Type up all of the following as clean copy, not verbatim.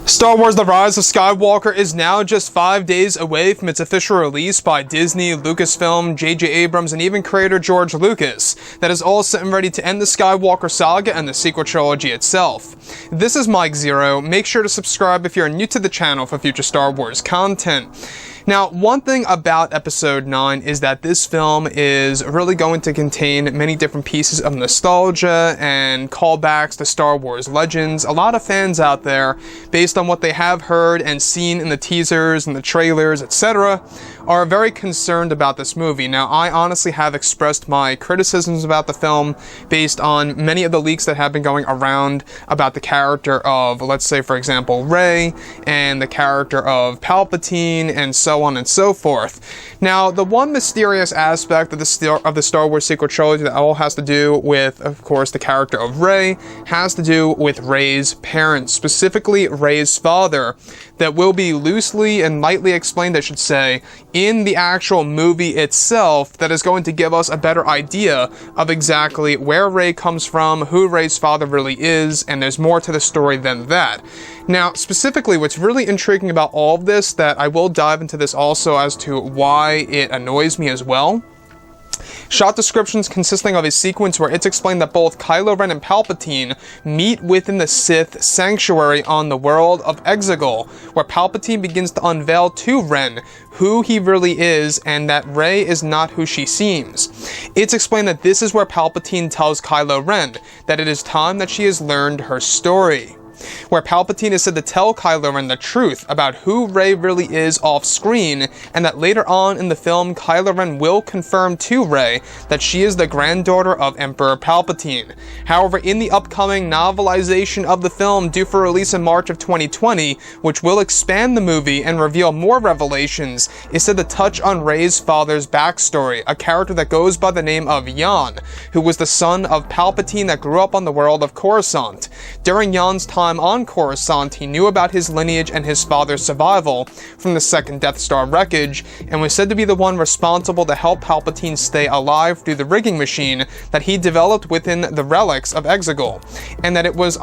Star Wars The Rise of Skywalker is now just 5 days away from its official release by Disney, Lucasfilm, J.J. Abrams, and even creator George Lucas. That is all set and ready to end the Skywalker saga and the sequel trilogy itself. This is Mike Zero. Make sure to subscribe if you're new to the channel for future Star Wars content. Now, one thing about Episode 9 is that this film is really going to contain many different pieces of nostalgia and callbacks to Star Wars legends. A lot of fans out there, based on what they have heard and seen in the teasers and the trailers, etc., are very concerned about this movie. Now, I honestly have expressed my criticisms about the film based on many of the leaks that have been going around about the character of, let's say, for example, Rey, and the character of Palpatine, and so on and so forth. Now, the one mysterious aspect of the Star Wars sequel trilogy that all has to do with, of course, the character of Rey, has to do with Rey's parents, specifically Rey's father, that will be loosely and lightly explained, I should say, in the actual movie itself, that is going to give us a better idea of exactly where Rey comes from, who Rey's father really is, and there's more to the story than that. Now, specifically, what's really intriguing about all of this, that I will dive into this also as to why it annoys me as well. Shot descriptions consisting of a sequence where it's explained that both Kylo Ren and Palpatine meet within the Sith sanctuary on the world of Exegol, where Palpatine begins to unveil to Ren who he really is and that Rey is not who she seems. It's explained that this is where Palpatine tells Kylo Ren that it is time that she has learned her story, where Palpatine is said to tell Kylo Ren the truth about who Rey really is off-screen, and that later on in the film, Kylo Ren will confirm to Rey that she is the granddaughter of Emperor Palpatine. However, in the upcoming novelization of the film due for release in March of 2020, which will expand the movie and reveal more revelations, is said to touch on Rey's father's backstory, a character that goes by the name of Yan, who was the son of Palpatine that grew up on the world of Coruscant. During Yan's time on Coruscant, he knew about his lineage and his father's survival from the second Death Star wreckage, and was said to be the one responsible to help Palpatine stay alive through the rigging machine that he developed within the relics of Exegol, and that it was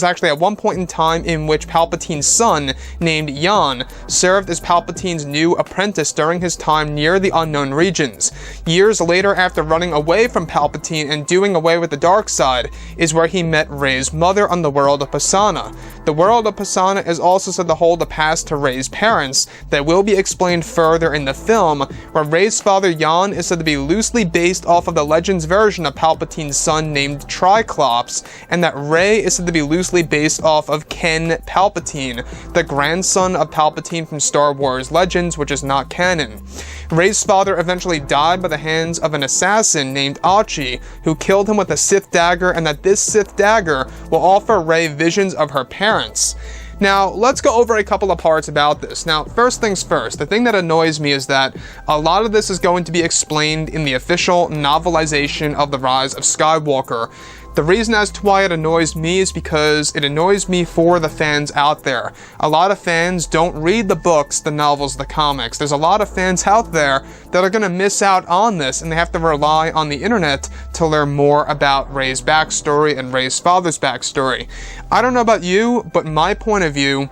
actually at one point in time in which Palpatine's son, named Yan, served as Palpatine's new apprentice during his time near the Unknown Regions. Years later, after running away from Palpatine and doing away with the dark side, is where he met Rey's mother on the world of Pasaana. The world of Pasaana is also said to hold a past to Rey's parents that will be explained further in the film, where Rey's father Yan is said to be loosely based off of the Legends version of Palpatine's son named Triclops, and that Rey is said to be loosely based off of Ken Palpatine, the grandson of Palpatine from Star Wars Legends, which is not canon. Rey's father eventually died by the hands of an assassin named Achi, who killed him with a Sith dagger, and that this Sith dagger will offer Rey visions of her parents. Now, let's go over a couple of parts about this. Now, first things first, the thing that annoys me is that a lot of this is going to be explained in the official novelization of The Rise of Skywalker. The reason as to why it annoys me is because it annoys me for the fans out there. A lot of fans don't read the books, the novels, the comics. There's a lot of fans out there that are going to miss out on this, and they have to rely on the internet to learn more about Rey's backstory and Rey's father's backstory. I don't know about you, but my point of view,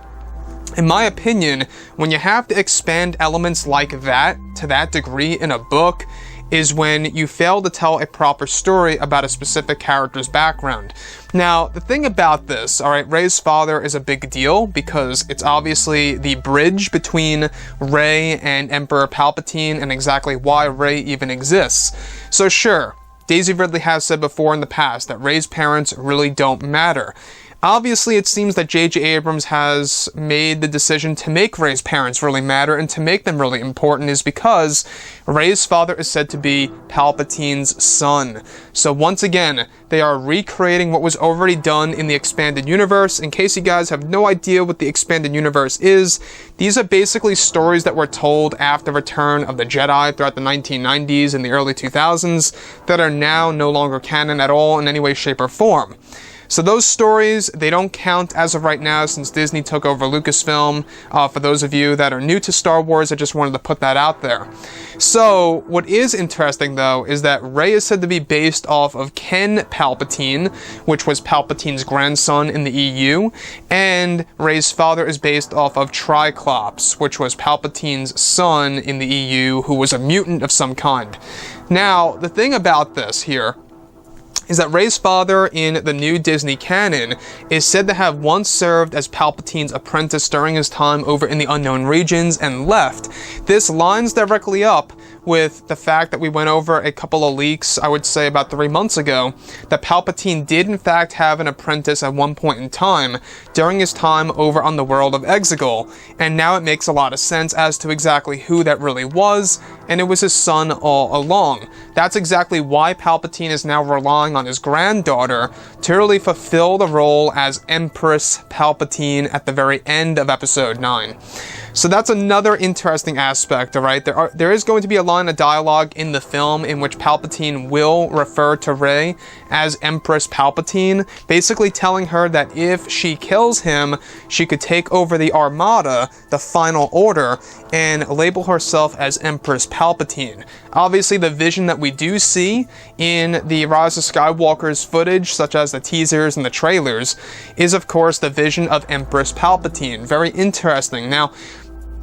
in my opinion, when you have to expand elements like that to that degree in a book, is when you fail to tell a proper story about a specific character's background. Now, the thing about this, alright, Rey's father is a big deal because it's obviously the bridge between Rey and Emperor Palpatine and exactly why Rey even exists. So sure, Daisy Ridley has said before in the past that Rey's parents really don't matter. Obviously, it seems that J.J. Abrams has made the decision to make Rey's parents really matter and to make them really important is because Rey's father is said to be Palpatine's son. So once again, they are recreating what was already done in the expanded universe. In case you guys have no idea what the expanded universe is, these are basically stories that were told after Return of the Jedi throughout the 1990s and the early 2000s that are now no longer canon at all in any way, shape, or form. So those stories, they don't count as of right now since Disney took over Lucasfilm. For those of you that are new to Star Wars, I just wanted to put that out there. So, what is interesting, though, is that Rey is said to be based off of Ken Palpatine, which was Palpatine's grandson in the EU, and Rey's father is based off of Triclops, which was Palpatine's son in the EU, who was a mutant of some kind. Now, the thing about this here is that Rey's father in the new Disney canon is said to have once served as Palpatine's apprentice during his time over in the Unknown Regions and left. This lines directly up with the fact that we went over a couple of leaks, I would say about 3 months ago, that Palpatine did in fact have an apprentice at one point in time during his time over on the world of Exegol, and now it makes a lot of sense as to exactly who that really was, and it was his son all along. That's exactly why Palpatine is now relying on his granddaughter to really fulfill the role as Empress Palpatine at the very end of Episode 9. So that's another interesting aspect, alright? There is going to be a line of dialogue in the film in which Palpatine will refer to Rey as Empress Palpatine, basically telling her that if she kills him, she could take over the Armada, the Final Order, and label herself as Empress Palpatine. Obviously, the vision that we do see in the Rise of Skywalker's footage, such as the teasers and the trailers, is of course the vision of Empress Palpatine. Very interesting. Now,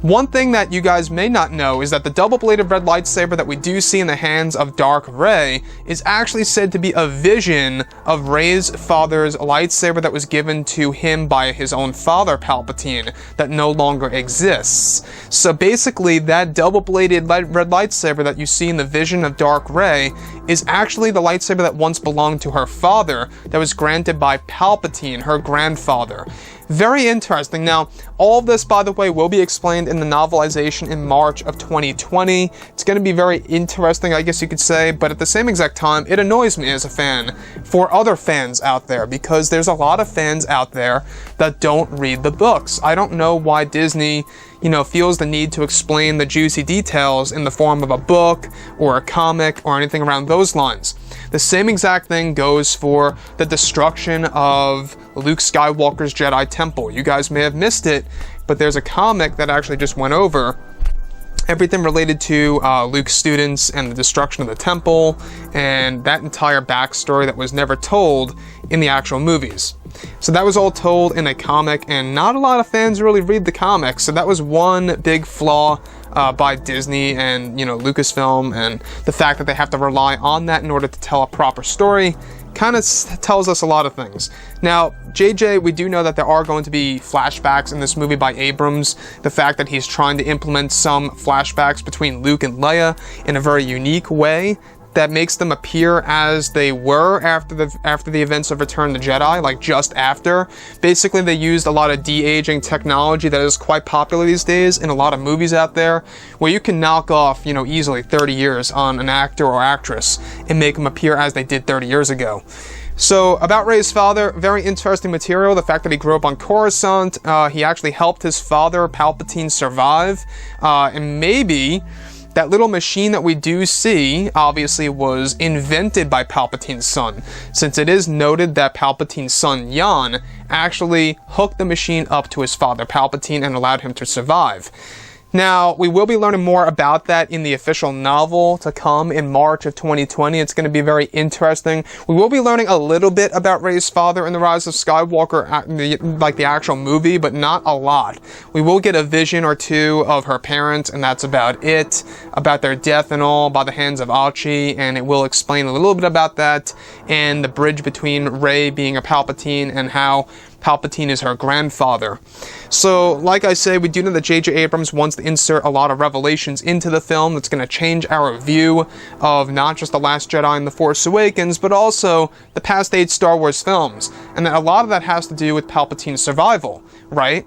one thing that you guys may not know is that the double-bladed red lightsaber that we do see in the hands of Dark Rey is actually said to be a vision of Rey's father's lightsaber that was given to him by his own father, Palpatine, that no longer exists. So basically, that double-bladed red lightsaber that you see in the vision of Dark Rey is actually the lightsaber that once belonged to her father that was granted by Palpatine, her grandfather. Very interesting. Now, all of this, by the way, will be explained in the novelization in March of 2020. It's going to be very interesting, I guess you could say, but at the same exact time, it annoys me as a fan for other fans out there, because there's a lot of fans out there that don't read the books. I don't know why Disney, feels the need to explain the juicy details in the form of a book or a comic or anything around those lines. The same exact thing goes for the destruction of Luke Skywalker's Jedi Temple. You guys may have missed it, but there's a comic that actually just went over everything related to Luke's students and the destruction of the temple, and that entire backstory that was never told in the actual movies. So that was all told in a comic, and not a lot of fans really read the comics, so that was one big flaw by Disney and, Lucasfilm, and the fact that they have to rely on that in order to tell a proper story kind of tells us a lot of things. Now, JJ, we do know that there are going to be flashbacks in this movie by Abrams. The fact that he's trying to implement some flashbacks between Luke and Leia in a very unique way that makes them appear as they were after the events of Return of the Jedi, like just after. Basically, they used a lot of de-aging technology that is quite popular these days in a lot of movies out there, where you can knock off, easily 30 years on an actor or actress and make them appear as they did 30 years ago. So, about Rey's father, very interesting material. The fact that he grew up on Coruscant, he actually helped his father, Palpatine, survive, and maybe that little machine that we do see, obviously, was invented by Palpatine's son, since it is noted that Palpatine's son, Yan, actually hooked the machine up to his father, Palpatine, and allowed him to survive. Now, we will be learning more about that in the official novel to come in March of 2020. It's going to be very interesting. We will be learning a little bit about Rey's father in The Rise of Skywalker, like the actual movie, but not a lot. We will get a vision or two of her parents, and that's about it, about their death and all, by the hands of Archie, and it will explain a little bit about that, and the bridge between Rey being a Palpatine and how Palpatine is her grandfather. So, like I say, we do know that J.J. Abrams wants to insert a lot of revelations into the film that's going to change our view of not just The Last Jedi and The Force Awakens, but also the past 8 Star Wars films. And that a lot of that has to do with Palpatine's survival, right?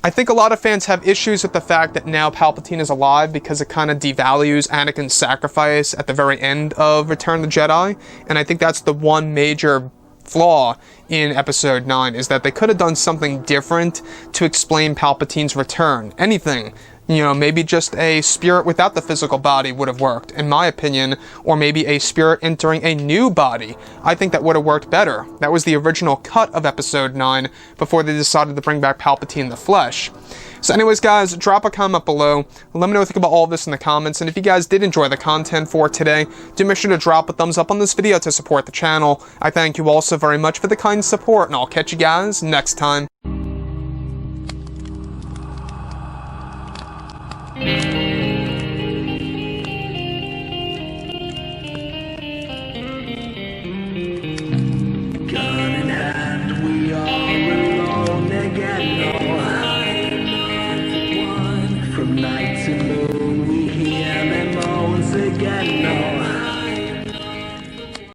I think a lot of fans have issues with the fact that now Palpatine is alive because it kind of devalues Anakin's sacrifice at the very end of Return of the Jedi, and I think that's the one major flaw in Episode 9, is that they could have done something different to explain Palpatine's return. Anything. You know, maybe just a spirit without the physical body would have worked, in my opinion, or maybe a spirit entering a new body. I think that would have worked better. That was the original cut of Episode 9 before they decided to bring back Palpatine in the flesh. So anyways, guys, drop a comment below. Let me know what you think about all of this in the comments. And if you guys did enjoy the content for today, do make sure to drop a thumbs up on this video to support the channel. I thank you all so very much for the kind support, and I'll catch you guys next time. Gun in hand, we are alone again. No, I'm not the one from night to moon.